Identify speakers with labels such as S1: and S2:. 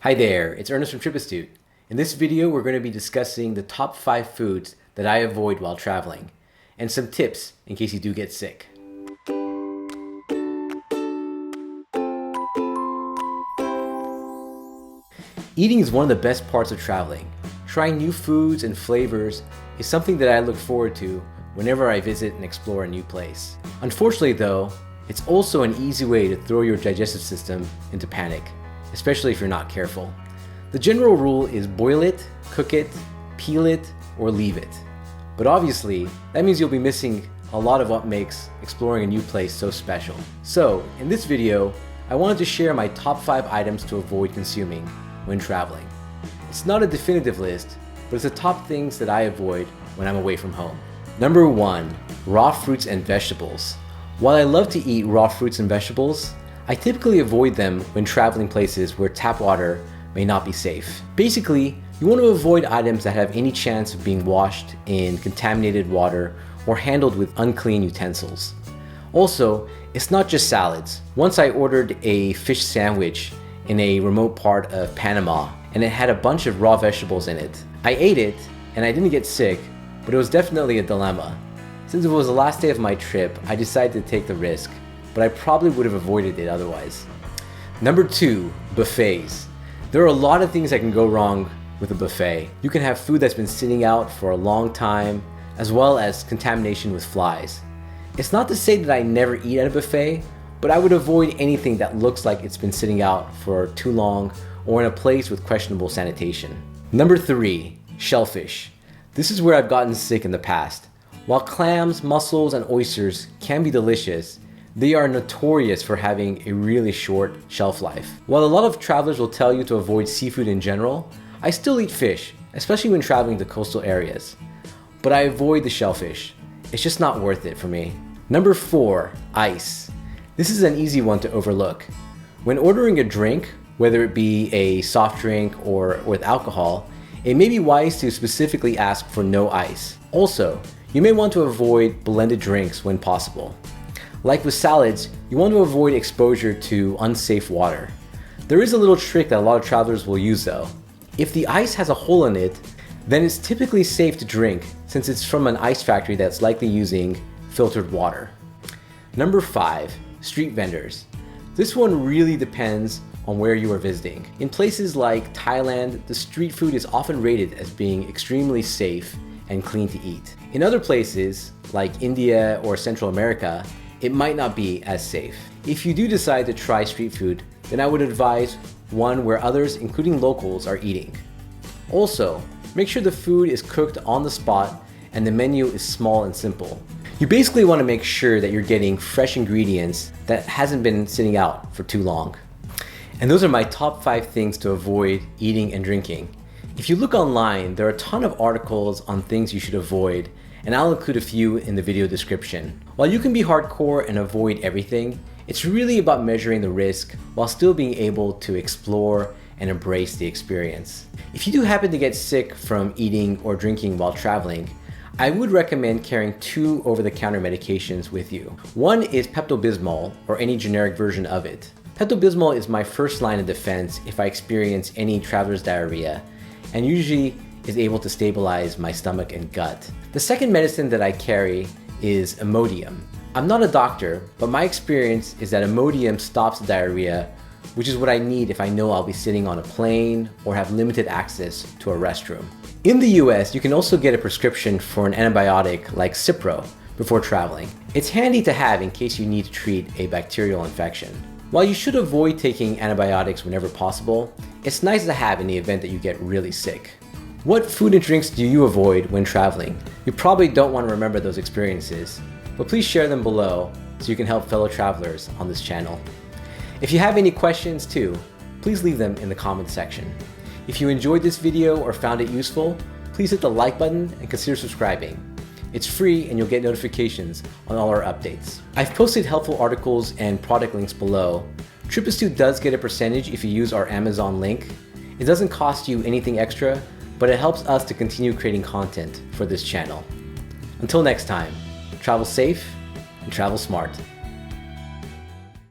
S1: Hi there, it's Ernest from Bittersweet. In this video, we're going to be discussing the top 5 foods that I avoid while traveling, and some tips in case you do get sick. Eating is one of the best parts of traveling. Trying new foods and flavors is something that I look forward to whenever I visit and explore a new place. Unfortunately though, it's also an easy way to throw your digestive system into panic, especially if you're not careful. The general rule is boil it, cook it, peel it, or leave it. But obviously, that means you'll be missing a lot of what makes exploring a new place so special. So, in this video, I wanted to share my top 5 items to avoid consuming when traveling. It's not a definitive list, but it's the top things that I avoid when I'm away from home. Number 1, raw fruits and vegetables. While I love to eat raw fruits and vegetables, I typically avoid them when traveling places where tap water may not be safe. Basically, you want to avoid items that have any chance of being washed in contaminated water or handled with unclean utensils. Also, it's not just salads. Once I ordered a fish sandwich in a remote part of Panama, and it had a bunch of raw vegetables in it. I ate it, and I didn't get sick, but it was definitely a dilemma. Since it was the last day of my trip, I decided to take the risk, but I probably would have avoided it otherwise. Number 2, buffets. There are a lot of things that can go wrong with a buffet. You can have food that's been sitting out for a long time, as well as contamination with flies. It's not to say that I never eat at a buffet, but I would avoid anything that looks like it's been sitting out for too long or in a place with questionable sanitation. Number 3, shellfish. This is where I've gotten sick in the past. While clams, mussels, and oysters can be delicious, they are notorious for having a really short shelf life. While a lot of travelers will tell you to avoid seafood in general, I still eat fish, especially when traveling to coastal areas. But I avoid the shellfish. It's just not worth it for me. Number 4, ice. This is an easy one to overlook. When ordering a drink, whether it be a soft drink or with alcohol, it may be wise to specifically ask for no ice. Also, you may want to avoid blended drinks when possible. Like with salads, you want to avoid exposure to unsafe water. There is a little trick that a lot of travelers will use though. If the ice has a hole in it, then it's typically safe to drink since it's from an ice factory that's likely using filtered water. Number 5, street vendors. This one really depends on where you are visiting. In places like Thailand, the street food is often rated as being extremely safe and clean to eat. In other places, like India or Central America, it might not be as safe. If you do decide to try street food, then I would advise one where others, including locals, are eating. Also, make sure the food is cooked on the spot and the menu is small and simple. You basically want to make sure that you're getting fresh ingredients that hasn't been sitting out for too long. And those are my top 5 things to avoid eating and drinking. If you look online, there are a ton of articles on things you should avoid, and I'll include a few in the video description. While you can be hardcore and avoid everything, it's really about measuring the risk while still being able to explore and embrace the experience. If you do happen to get sick from eating or drinking while traveling, I would recommend carrying 2 over-the-counter medications with you. One is Pepto-Bismol, or any generic version of it. Pepto-Bismol is my first line of defense if I experience any traveler's diarrhea, and usually is able to stabilize my stomach and gut. The second medicine that I carry is Imodium. I'm not a doctor, but my experience is that Imodium stops diarrhea, which is what I need if I know I'll be sitting on a plane or have limited access to a restroom. In the US, you can also get a prescription for an antibiotic like Cipro before traveling. It's handy to have in case you need to treat a bacterial infection. While you should avoid taking antibiotics whenever possible, it's nice to have in the event that you get really sick. What food and drinks do you avoid when traveling? You probably don't want to remember those experiences, but please share them below so you can help fellow travelers on this channel. If you have any questions too, please leave them in the comments section. If you enjoyed this video or found it useful, please hit the like button and consider subscribing. It's free and you'll get notifications on all our updates. I've posted helpful articles and product links below. Bittersweet does get a percentage if you use our Amazon link. It doesn't cost you anything extra, but it helps us to continue creating content for this channel. Until next time, travel safe and travel smart.